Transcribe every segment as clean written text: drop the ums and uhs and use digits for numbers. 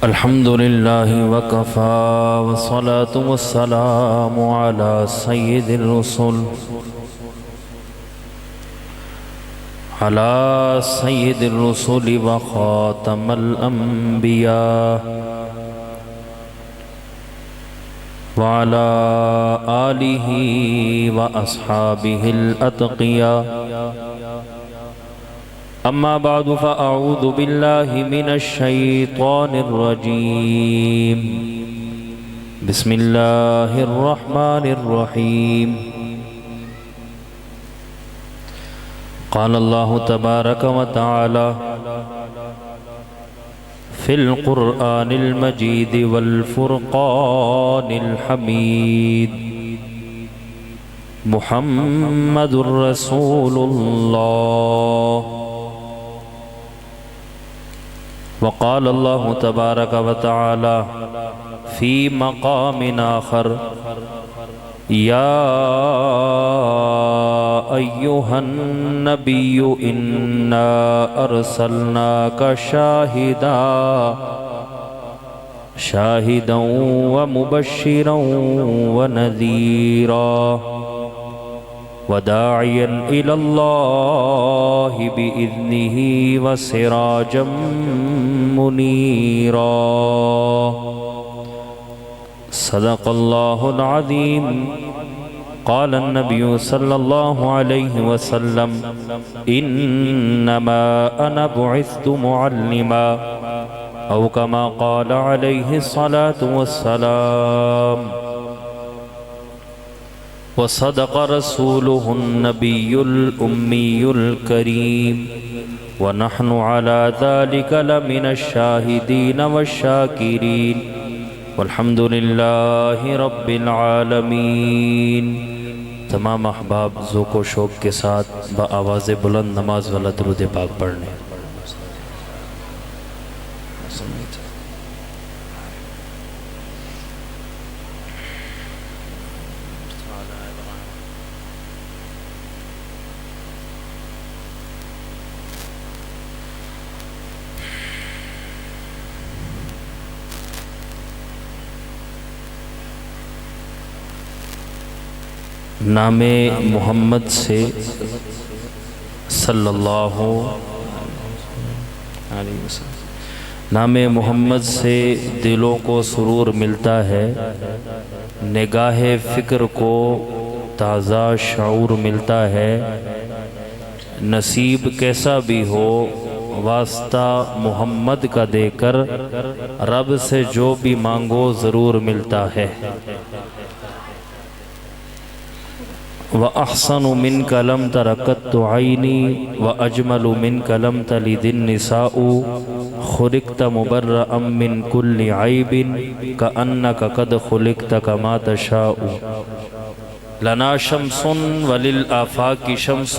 الحمد لله وكفى والصلاة والسلام على سيد الرسل وخاتم الأنبياء وعلى آله وأصحابه الأتقياء. أما بعد فأعوذ بالله من الشيطان الرجيم. بسم الله الرحمن الرحيم. قال الله تبارك وتعالى في القرآن المجيد والفرقان الحميد: محمد رسول الله. وقال الله تبارك وتعالى في مقام آخر: يا أيها النبي إنا أرسلناك شاهدا ومبشرا ونذيرا وداعيا إلى الله بإذنه وسراجا منيرا. صدق الله العظيم. قال النبي صلى الله عليه وسلم: إنما أنا بعثت معلما، أو كما قال عليه الصلاة والسلام. وصدق رسوله النبي الأمي الكريم، ونحن على ذلك لمن الشاهدين والشاكرين، والحمد لله رب العالمین. تمام احباب ذوق و شوق کے ساتھ بآواز بلند نماز والا درود پاک پڑھنے. نام محمد سے صلی اللہ علیہ وسلم، نام محمد سے دلوں کو سرور ملتا ہے، نگاہ فکر کو تازہ شعور ملتا ہے. نصیب کیسا بھی ہو واسطہ محمد کا دے کر، رب سے جو بھی مانگو ضرور ملتا ہے. وَأَحْسَنُ مِنْكَ لَمْ تَرَ قَطُّ عَيْنِي وَأَجْمَلُ مِنْكَ لَمْ تَلِدِ النِّسَاءُ خُلِقْتَ مُبَرَّأً مِنْ كُلِّ عَيْبٍ كَأَنَّكَ قَدْ خُلِقْتَ كَمَا تَشَاءُ. لَنَا شَمْسٌ وَلِلْآفَاقِ شَمْسٌ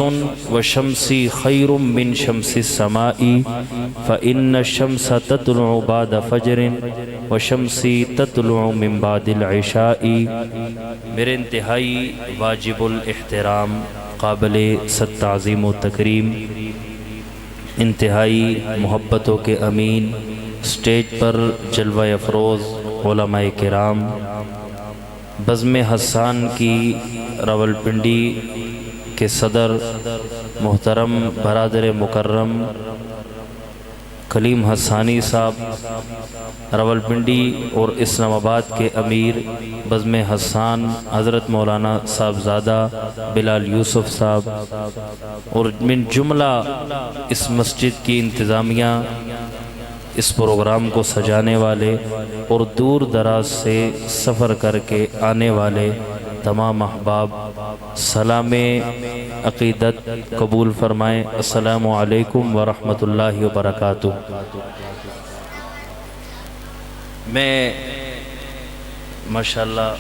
وَشَمْسِي خَيْرٌ مِنْ شَمْسِ السَّمَاءِ فَإِنَّ الشَّمْسَ تَطْلُعُ بَعْدَ فَجْرٍ وَشَمْسِي تَطْلُعُ مِنْ بَعْدِ الْعِشَاءِ. میرے انتہائی واجب الاحترام، قابل صد تعظیم و تکریم، انتہائی محبتوں کے امین، سٹیج پر جلوہ افروز علماء کرام، بزم حسان کی راولپنڈی کے صدر محترم برادر مکرم کلیم حسانی صاحب، راولپنڈی اور اسلام آباد کے امیر بزم حسان حضرت مولانا صاحبزادہ بلال یوسف صاحب، اور من جملہ اس مسجد کی انتظامیہ، اس پروگرام کو سجانے والے اور دور دراز سے سفر کر کے آنے والے تمام احباب، سلام عقیدت قبول فرمائیں. السلام علیکم ورحمۃ اللہ وبرکاتہ. میں ماشاءاللہ،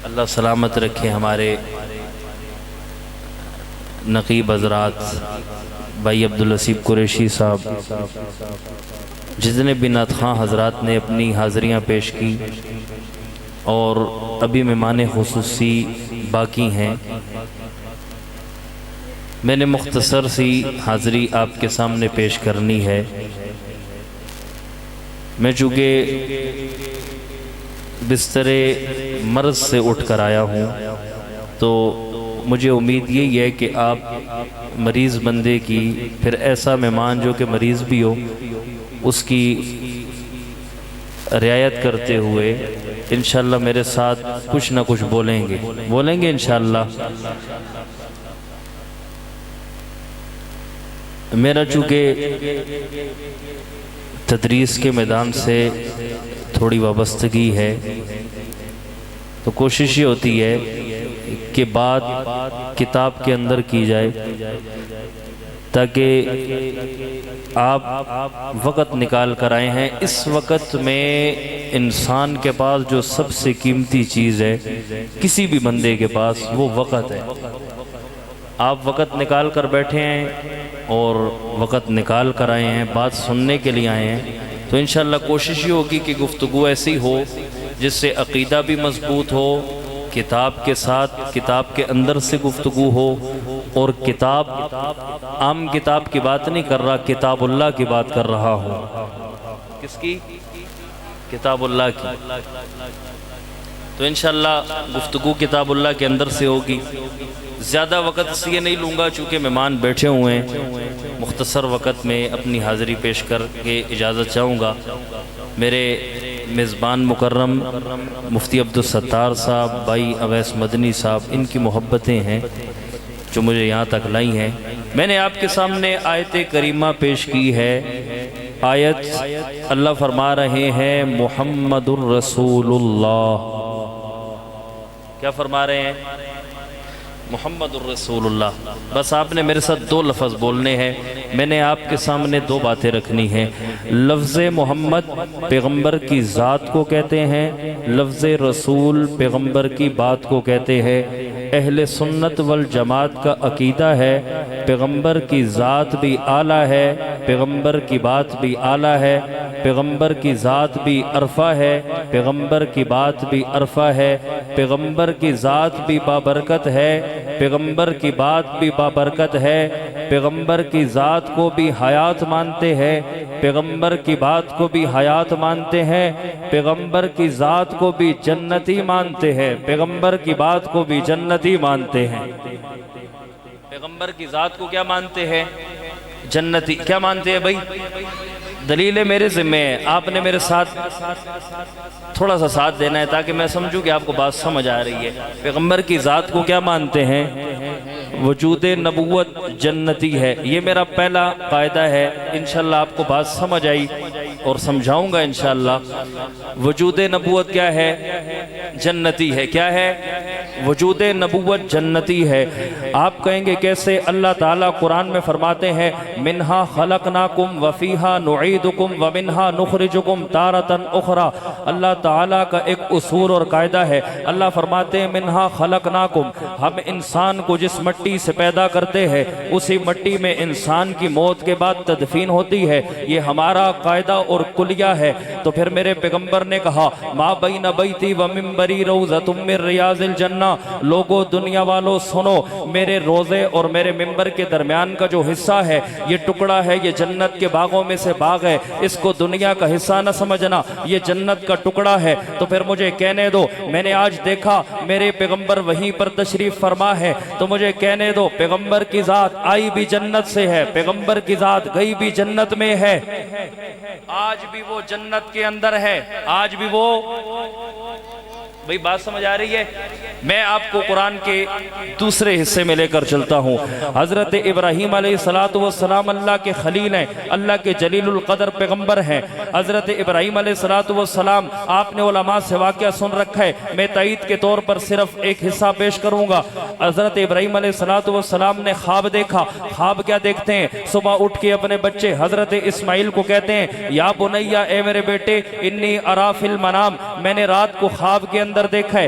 اللہ سلامت رکھے، ہمارے نقیب حضرات بھائی عبداللطیف قریشی صاحب، جتنے بھی نعت خواں حضرات نے اپنی حاضریاں پیش کی، اور ابھی مہمان خصوصی باقی ہیں. میں نے مختصر سی حاضری آپ کے سامنے پیش کرنی ہے. میں چونکہ بستر مرض سے اٹھ کر آیا ہوں تو مجھے امید یہی ہے کہ آپ مریض بندے کی، پھر ایسا مہمان جو کہ مریض بھی ہو، اس کی رعایت کرتے ہوئے انشاءاللہ میرے ساتھ کچھ نہ کچھ بولیں گے انشاءاللہ۔ میرا چونکہ تدریس کے میدان سے تھوڑی وابستگی ہے تو کوشش یہ ہوتی ہے کہ بات کتاب کے اندر کی جائے تاکہ آپ وقت نکال کر آئے ہیں۔ اس وقت میں انسان کے پاس جو سب سے قیمتی چیز ہے کسی بھی بندے کے پاس، وہ وقت ہے۔ آپ وقت نکال کر بیٹھے ہیں اور وقت نکال کر آئے ہیں، بات سننے کے لیے آئے ہیں، تو انشاءاللہ کوشش یہ ہوگی کہ گفتگو ایسی ہو جس سے عقیدہ بھی مضبوط ہو، کتاب کے ساتھ کتاب کے اندر سے گفتگو ہو، اور کتاب عام کتاب کی بات نہیں کر رہا، کتاب اللہ کی بات کر رہا ہوں۔ کس کی؟ کتاب اللہ کی۔ تو انشاءاللہ گفتگو کتاب اللہ کے اندر سے ہوگی۔ زیادہ وقت اس لیے نہیں لوں گا چونکہ مہمان بیٹھے ہوئے ہیں، مختصر وقت میں اپنی حاضری پیش کر کے اجازت چاہوں گا۔ میرے میزبان مکرم مفتی عبدالستار صاحب، بھائی اویس مدنی صاحب، ان کی محبتیں ہیں جو مجھے یہاں تک لائی ہیں۔ میں نے آپ کے سامنے آیت کریمہ پیش کی ہے۔ آیت اللہ فرما رہے ہیں محمد الرسول اللہ۔ کیا فرما رہے ہیں؟ محمد الرسول اللہ۔ بس آپ نے میرے ساتھ دو لفظ بولنے ہیں۔ میں نے آپ کے سامنے دو باتیں رکھنی ہیں۔ لفظ محمد پیغمبر کی ذات کو کہتے ہیں، لفظ رسول پیغمبر کی بات کو کہتے ہیں۔ اہل سنت والجماعت کا عقیدہ ہے پیغمبر کی ذات بھی اعلیٰ ہے، پیغمبر کی بات بھی اعلیٰ ہے، پیغمبر کی ذات بھی عرفہ ہے، پیغمبر کی بات بھی عرفہ ہے، پیغمبر کی ذات بھی بابرکت ہے، پیغمبر کی بات بھی بابرکت ہے، پیغمبر کی ذات کو بھی حیات مانتے ہیں، پیغمبر کی بات کو بھی حیات مانتے ہیں، پیغمبر کی ذات کو بھی جنتی مانتے ہیں، پیغمبر کی بات کو بھی جنتی مانتے ہیں۔ پیغمبر کی ذات کو کیا مانتے ہیں؟ جنتی۔ کیا مانتے ہیں بھائی؟ دلیل میرے ذمہ ہے، آپ نے میرے ساتھ تھوڑا سا ساتھ دینا ہے تاکہ میں سمجھوں کہ آپ کو بات سمجھ آ رہی ہے۔ پیغمبر کی ذات کو کیا مانتے ہیں؟ وجود نبوت جنتی ہے۔ یہ میرا پہلا قاعدہ ہے، انشاءاللہ آپ کو بات سمجھ آئی اور سمجھاؤں گا انشاءاللہ۔ وجود نبوت کیا ہے؟ جنتی ہے۔ کیا ہے؟ وجود نبوت جنتی ہے۔ آپ کہیں گے کیسے؟ اللہ تعالیٰ قرآن میں فرماتے ہیں منہا خلقناکم وفیہا نعیدکم ومنہا نخرجکم تارتن اخرى۔ اللہ تعالیٰ کا ایک اصول اور قاعدہ ہے۔ اللہ فرماتے ہیں منہا خلقناکم، ہم انسان کو جس مٹی سے پیدا کرتے ہیں اسی مٹی میں انسان کی موت کے بعد تدفین ہوتی ہے، یہ ہمارا قاعدہ اور کلیہ ہے۔ تو پھر میرے پیغمبر نے کہا ما بین بیتی و منبری روضۃ من ریاض الجنہ، لوگو دنیا والو سنو، میرے روزے اور میرے منبر کے درمیان کا جو حصہ ہے یہ ٹکڑا ہے، یہ جنت کے باغوں میں سے باغ ہے، اس کو دنیا کا حصہ نہ سمجھنا، یہ جنت کا ٹکڑا ہے۔ تو پھر مجھے کہنے دو، میں نے آج دیکھا میرے پیغمبر وہیں پر تشریف فرما ہے، تو مجھے کہنے دو پیغمبر کی ذات آئی بھی جنت سے ہے، پیغمبر کی ذات گئی بھی جنت میں ہے، آج بھی وہ جنت کے اندر ہے، آج بھی وہ۔ بھئی بات سمجھ آ رہی ہے؟ میں آپ کو قرآن کے دوسرے حصے میں لے کر چلتا ہوں۔ حضرت ابراہیم علیہ السلام اللہ کے خلیل ہیں، اللہ کے جلیل القدر پیغمبر ہیں۔ حضرت ابراہیم علیہ السلام، آپ نے علماء سے واقعہ سن رکھا ہے، میں تائید کے طور پر صرف ایک حصہ پیش کروں گا۔ حضرت ابراہیم علیہ السلام نے خواب دیکھا۔ خواب کیا دیکھتے ہیں؟ صبح اٹھ کے اپنے بچے حضرت اسماعیل کو کہتے ہیں یا بنیا، اے میرے بیٹے، انی ارا فی المنام، میں نے رات کو خواب کے اندر دیکھا ہے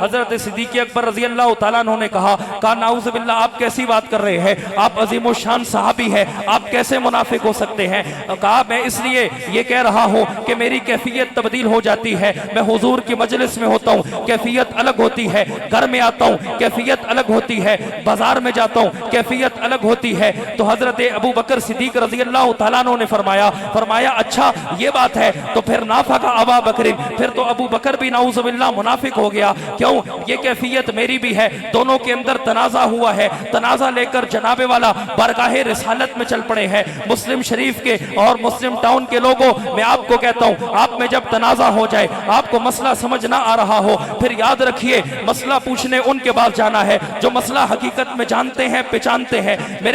حضرت صدیق اکبر رضی اللہ تعالیٰ عنہ نے کہا نعوذ باللہ آپ کیسی بات کر رہے ہیں، آپ عظیم الشان صحابی ہیں، آپ کیسے منافق ہو سکتے ہیں؟ کہا میں اس لیے یہ کہہ رہا ہوں کہ میری کیفیت تبدیل ہو جاتی ہے، میں حضور کی مجلس میں ہوتا ہوں کیفیت الگ ہوتی ہے، گھر میں آتا ہوں کیفیت الگ ہوتی ہے، بازار میں جاتا ہوں کیفیت الگ ہوتی ہے۔ تو حضرت ابو بکر صدیق رضی اللہ تعالیٰ عنہ نے فرمایا اچھا یہ بات ہے تو پھر نافق ابا بکر، پھر تو ابو بکر بھی نعوذ باللہ منافق ہو گیا۔ کیوں؟ یہ کیفیت میری بھی ہے، دونوں کے اندر تنازع ہوا ہے، تنازع لے کر جناب والا بارگاہ رسالت میں چل پڑے ہیں۔ مسلم شریف کے اور مسلم ٹاؤن کے لوگوں میں آپ کو کہتا ہوں، آپ میں جب تنازع ہو جائے، آپ کو مسئلہ سمجھ نہ آ رہا ہو، پھر یاد رکھیے مسئلہ پوچھنے ان کے بعد جانا ہے جو مسئلہ حقیقت میں جانتے ہیں، پہچانتے ہیں۔ میرے